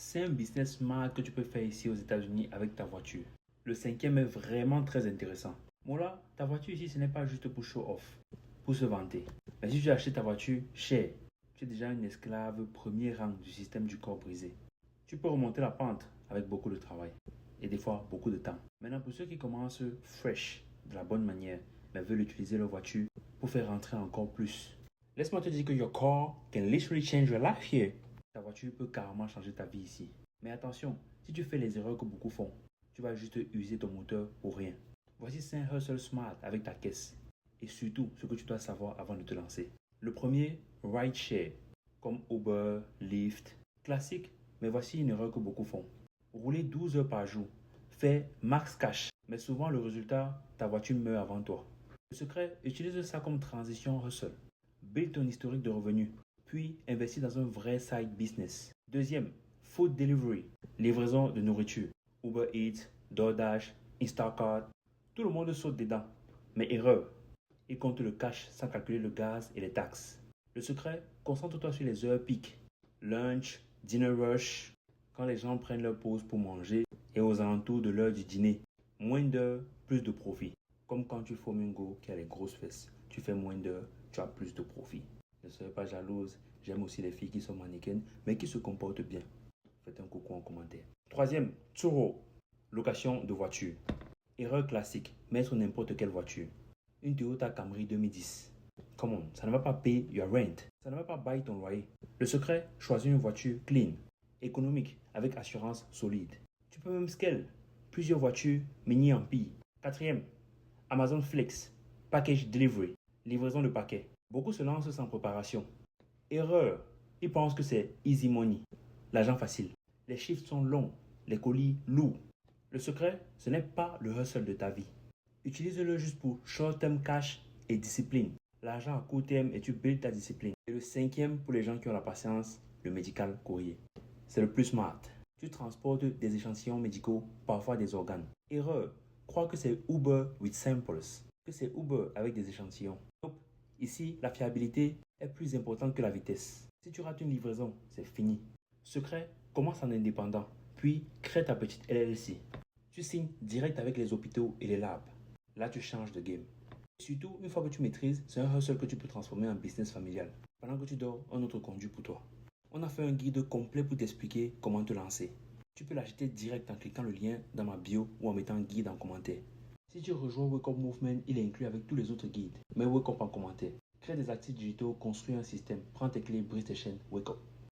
C'est un business smart que tu peux faire ici aux États-Unis avec ta voiture. Le cinquième est vraiment très intéressant. Bon là, ta voiture ici, ce n'est pas juste pour show off, pour se vanter. Mais si tu achètes ta voiture chère, tu es déjà une esclave premier rang du système du corps brisé. Tu peux remonter la pente avec beaucoup de travail et des fois beaucoup de temps. Maintenant, pour ceux qui commencent fresh, de la bonne manière, mais veulent utiliser leur voiture pour faire rentrer encore plus. Laisse-moi te dire que your car can literally change your life here. Ta voiture peut carrément changer ta vie ici. Mais attention, si tu fais les erreurs que beaucoup font, tu vas juste user ton moteur pour rien. Voici 5 hustle smart avec ta caisse. Et surtout, ce que tu dois savoir avant de te lancer. Le premier, ride share, comme Uber, Lyft. Classique, mais voici une erreur que beaucoup font. Rouler 12 heures par jour, faire max cash, mais souvent le résultat, ta voiture meurt avant toi. Le secret, utilise ça comme transition hustle. Build ton historique de revenus, puis investis dans un vrai side business. Deuxième, food delivery, livraison de nourriture. Uber Eats, DoorDash, Instacart, tout le monde saute dedans. Mais erreur, ils comptent le cash sans calculer le gaz et les taxes. Le secret, concentre-toi sur les heures piques. Lunch, dinner rush, quand les gens prennent leur pause pour manger et aux alentours de l'heure du dîner. Moins d'heures, plus de profit. Comme quand tu formes une go qui a les grosses fesses. Tu fais moins d'heures, tu as plus de profit. Ne soyez pas jalouse, j'aime aussi les filles qui sont mannequins, mais qui se comportent bien. Faites un coucou en commentaire. Troisième, Turo, location de voiture. Erreur classique, mettre n'importe quelle voiture. Une Toyota Camry 2010. Come on, ça ne va pas payer your rent. Ça ne va pas bailler ton loyer. Le secret, choisis une voiture clean, économique, avec assurance solide. Tu peux même scale plusieurs voitures mini empire. Quatrième, Amazon Flex, package delivery, livraison de paquets. Beaucoup se lancent sans préparation. Erreur, ils pensent que c'est easy money, l'argent facile. Les chiffres sont longs, les colis lourds. Le secret, ce n'est pas le hustle de ta vie. Utilise-le juste pour short-term cash et discipline. L'argent à court terme et tu builds ta discipline. Et le cinquième, pour les gens qui ont la patience, le medical courrier. C'est le plus smart. Tu transportes des échantillons médicaux, parfois des organes. Erreur, crois que c'est Uber with samples, que c'est Uber avec des échantillons. Donc, ici, la fiabilité est plus importante que la vitesse. Si tu rates une livraison, c'est fini. Secret, commence en indépendant, puis crée ta petite LLC. Tu signes direct avec les hôpitaux et les labs. Là, tu changes de game. Et surtout, une fois que tu maîtrises, c'est un hustle que tu peux transformer en business familial. Pendant que tu dors, un autre conduit pour toi. On a fait un guide complet pour t'expliquer comment te lancer. Tu peux l'acheter direct en cliquant le lien dans ma bio ou en mettant guide en commentaire. Si tu rejoins Wake Up Movement, il est inclus avec tous les autres guides. Mets Wake Up en commentaire. Crée des actifs digitaux, construis un système, prends tes clés, brise tes chaînes, Wake Up.